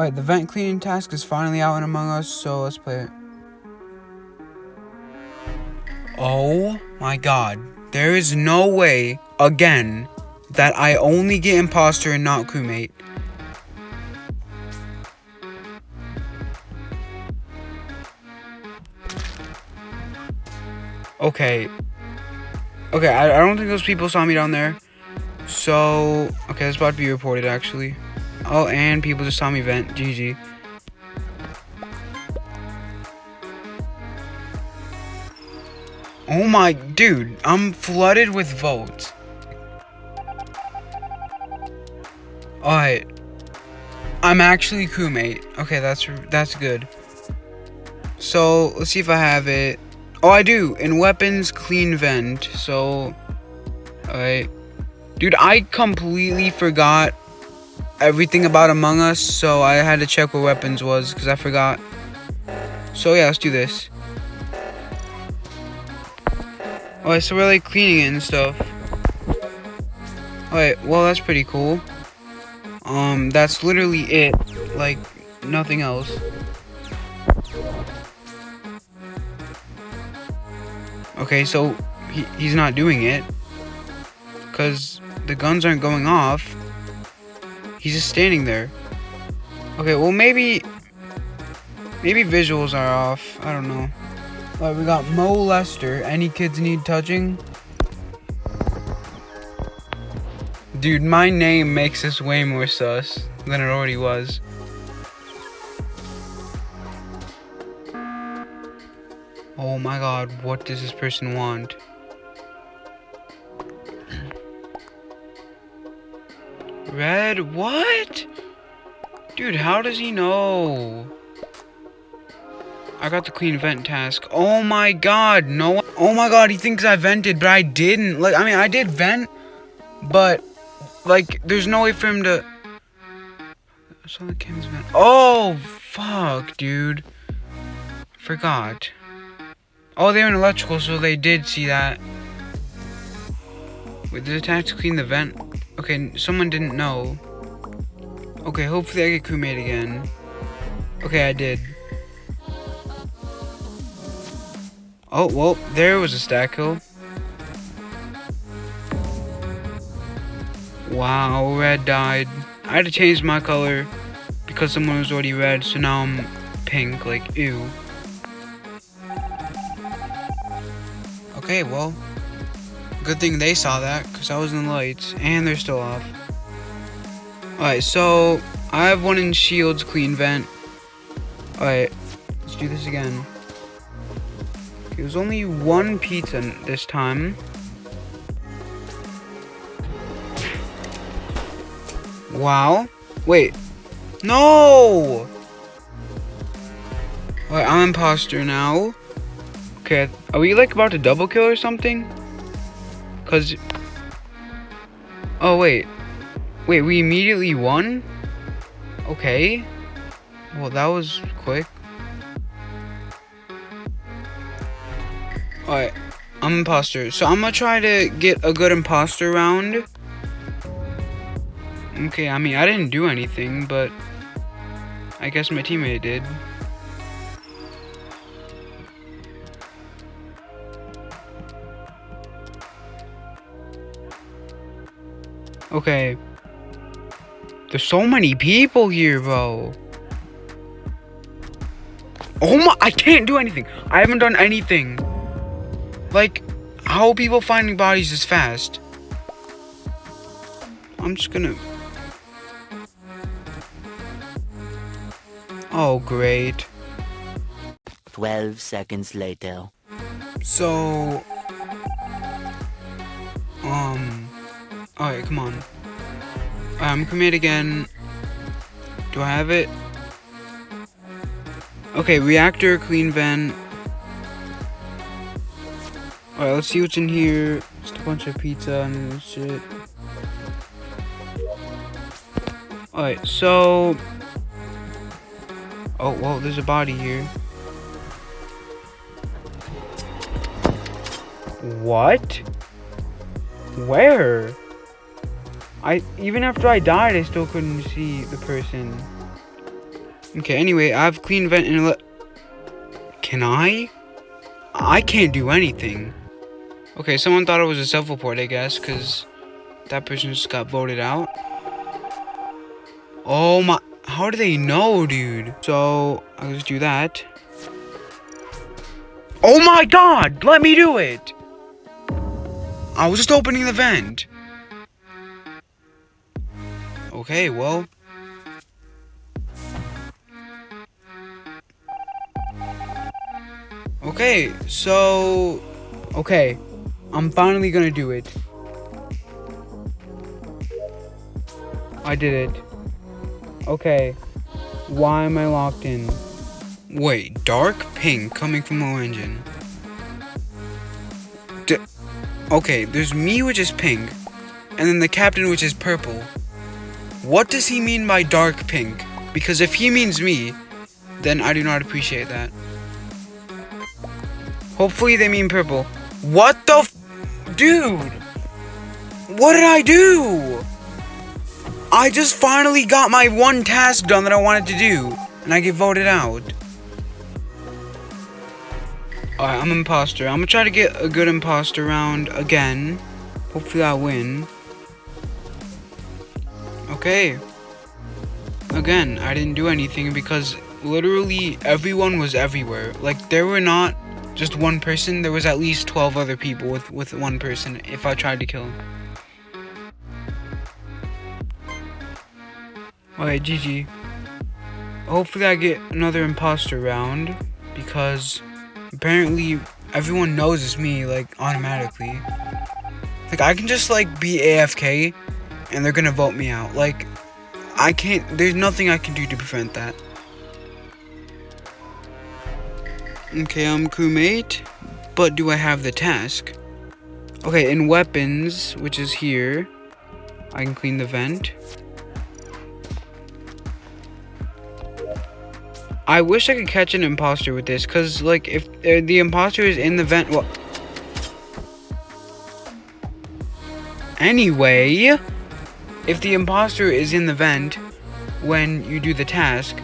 Alright, the vent cleaning task is finally out in Among Us, so let's play it. Oh my god. There is no way, again, that I only get imposter and not crewmate. Okay. Okay, I don't think those people saw me down there. So, okay, that's about to be reported, actually. Oh, and people just saw me vent. GG. Oh my, dude, I'm flooded with votes. Alright. I'm actually crewmate. Okay, that's good. So, let's see if I have it. Oh, I do. In weapons, clean vent. So, alright. Dude, I completely forgot everything about Among Us, so I had to check where weapons was, because I forgot. So, yeah, let's do this. Alright, so we're, like, cleaning it and stuff. Alright, well, that's pretty cool. That's literally it. Like, nothing else. Okay, so he's not doing it because the guns aren't going off. He's just standing there. Okay, well maybe visuals are off. I don't know. Alright, we got Mo Lester. Any kids need touching? Dude, my name makes this way more sus than it already was. Oh my god, what does this person want? Red, what? Dude, how does he know? I got the clean vent task. Oh my god, no. Oh my god, he thinks I vented, but I didn't. Like, I mean, I did vent, but, like, there's no way for him to... I saw the Kim's vent. Oh, fuck, dude. Forgot. Oh, they're in electrical, so they did see that. Wait, did it have to clean the vent? Okay, someone didn't know. Okay, hopefully I get crewmate again. Okay, I did. Oh, well, there was a stack kill. Wow, red died. I had to change my color because someone was already red, so now I'm pink, like, ew. Okay, well, good thing they saw that, because I was in the lights, and they're still off. Alright, so, I have one in shields, clean vent. Alright, let's do this again. Okay, it was only one pizza this time. Wow. Wait. No! Alright, I'm imposter now. Okay, are we like about to double kill or something? Cause... Oh, wait. Wait, we immediately won? Okay. Well, that was quick. Alright, I'm imposter. So I'm gonna try to get a good imposter round. Okay, I mean, I didn't do anything, but I guess my teammate did. Okay. There's so many people here, bro. Oh my, I can't do anything. I haven't done anything. Like, how are people finding bodies this fast? I'm just gonna... Oh, great. 12 seconds later. So... Alright, come on. Commit again. Do I have it? Okay, reactor, clean vent. Alright, let's see what's in here. Just a bunch of pizza and shit. Alright, so... Oh, well, there's a body here. What? Where? Even after I died, I still couldn't see the person. Okay, anyway, I have clean vent and can I? I can't do anything. Okay, someone thought it was a self-report, I guess, because that person just got voted out. Oh my, how do they know, dude? So, I'll just do that. Oh my god, let me do it! I was just opening the vent. Okay, well. Okay, so... Okay, I'm finally gonna do it. I did it. Okay, why am I locked in? Wait, dark pink coming from low engine. Okay, there's me, which is pink, and then the captain, which is purple. What does he mean by dark pink? Because if he means me, then I do not appreciate that. Hopefully they mean purple. What the dude? What did I do? I just finally got my one task done that I wanted to do, and I get voted out. Alright, I'm an imposter. I'm gonna try to get a good imposter round again. Hopefully I'll win. Okay. Again, I didn't do anything because literally everyone was everywhere. Like, there were not just one person. There was at least 12 other people with one person if I tried to kill him. Alright, GG. Hopefully I get another imposter round because apparently everyone knows it's me, like, automatically. Like, I can just, like, be AFK and they're gonna vote me out. Like, I can't, there's nothing I can do to prevent that. Okay, I'm crewmate, but do I have the task? Okay, in weapons, which is here, I can clean the vent. I wish I could catch an imposter with this, because, like, if the imposter is in the vent, well... Anyway, if the imposter is in the vent when you do the task,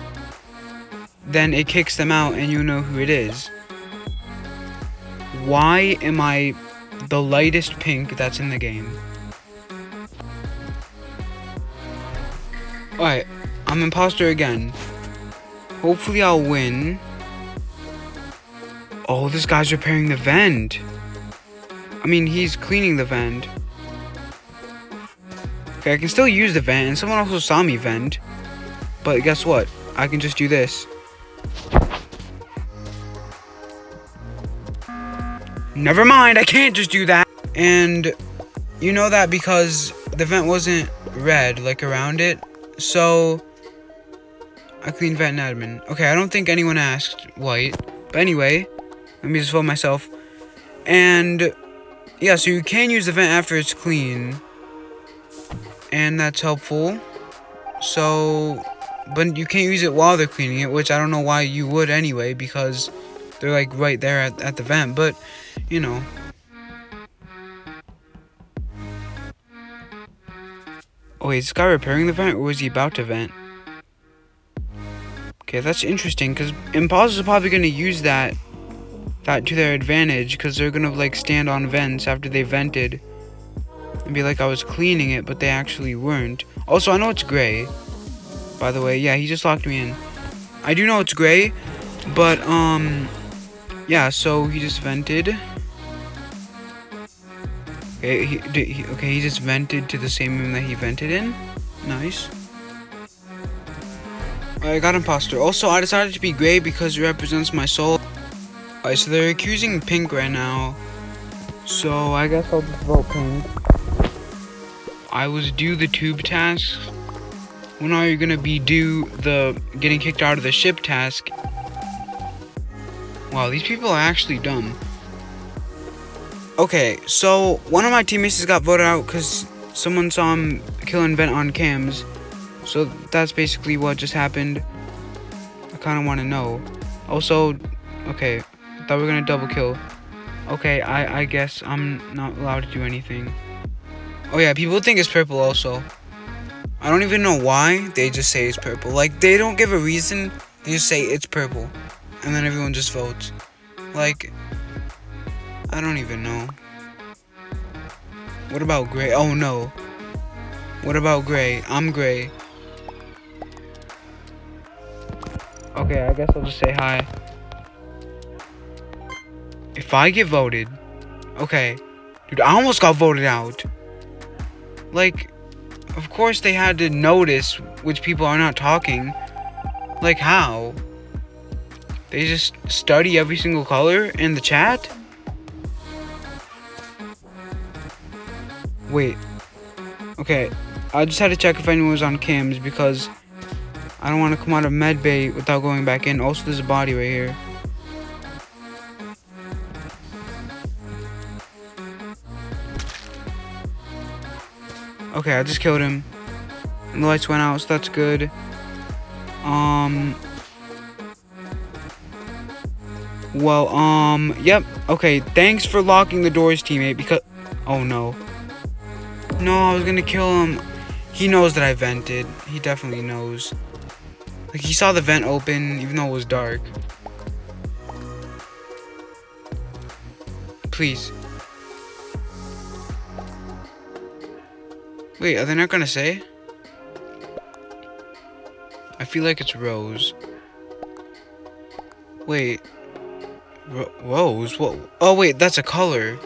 then it kicks them out and you know who it is. Why am I the lightest pink that's in the game? Alright, I'm imposter again. Hopefully I'll win. Oh, this guy's repairing the vent. I mean, he's cleaning the vent. Okay, I can still use the vent, and someone also saw me vent. But guess what? I can just do this. Never mind, I can't just do that. And you know that because the vent wasn't red, like, around it. So I cleaned vent and admin. Okay, I don't think anyone asked white. But anyway, let me just vote myself. And yeah, so you can use the vent after it's clean. And that's helpful. So, but you can't use it while they're cleaning it, which I don't know why you would anyway, because they're like right there at the vent, but you know. Oh wait, is this guy repairing the vent or was he about to vent? Okay, that's interesting, because imposters are probably going to use that to their advantage, because they're going to like stand on vents after they vented and be like, I was cleaning it, but they actually weren't. Also, I know it's gray, by the way. Yeah, he just locked me in. I do know it's gray, but yeah, so he just vented. Okay, he just vented to the same room that he vented in. Nice. I got imposter. Also, I decided to be gray because it represents my soul. Alright, so they're accusing pink right now. So, I guess I'll just vote pink. I was due the tube task. When are you gonna be due the getting kicked out of the ship task? Wow, these people are actually dumb. Okay, so one of my teammates just got voted out because someone saw him kill and vent on cams. So that's basically what just happened. I kind of want to know. Also, okay, I thought we were gonna double kill. Okay, I guess I'm not allowed to do anything. Oh yeah, people think it's purple also. I don't even know why. They just say it's purple. Like, they don't give a reason. They just say it's purple. And then everyone just votes. Like, I don't even know. What about gray? Oh, no. What about gray? I'm gray. Okay, I guess I'll just say hi. If I get voted... Okay. Dude, I almost got voted out. Like, of course they had to notice which people are not talking. Like, how? They just study every single color in the chat? Wait. Okay, I just had to check if anyone was on cams because I don't want to come out of medbay without going back in. Also, there's a body right here. Okay, I just killed him. And the lights went out, so that's good. Well, yep. Okay, thanks for locking the doors, teammate, because... Oh, no. No, I was gonna kill him. He knows that I vented. He definitely knows. Like, he saw the vent open, even though it was dark. Please. Wait, are they not gonna say? I feel like it's Rose. Wait. Rose? What? Oh, wait, that's a color.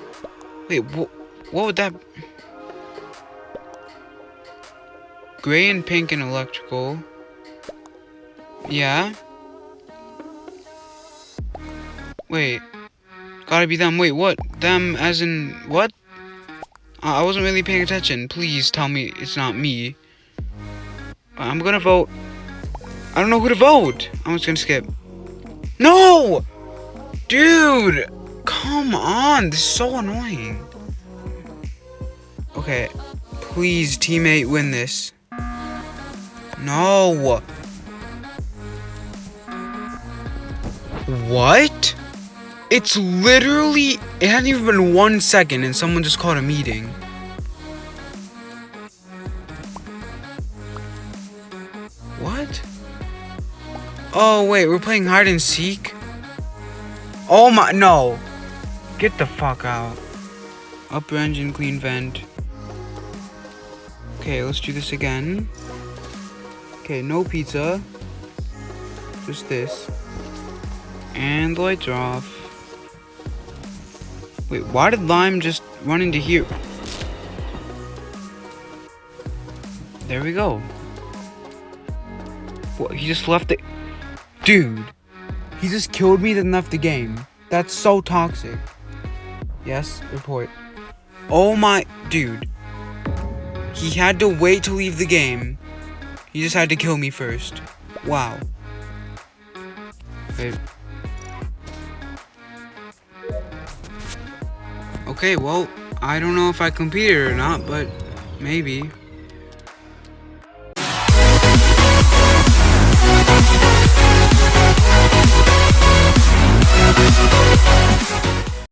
Wait, what would that... Gray and pink and electrical. Yeah. Wait. Gotta be them. Wait, what? Them as in what? I wasn't really paying attention. Please tell me it's not me. I'm gonna vote. I don't know who to vote. I'm just gonna skip. No! Dude! Come on. This is so annoying. Okay. Please, teammate, win this. No. What? It's literally... It hasn't even been 1 second and someone just called a meeting. What? Oh, wait. We're playing hide and seek? Oh my... No. Get the fuck out. Upper engine, clean vent. Okay, let's do this again. Okay, no pizza. Just this. And the lights are off. Wait, why did Lime just run into here? There we go. What, he just left it. Dude, he just killed me then left the game. That's so toxic. Yes, report. Oh my, dude. He had to wait to leave the game. He just had to kill me first. Wow. Okay. Okay, well, I don't know if I competed or not, but maybe.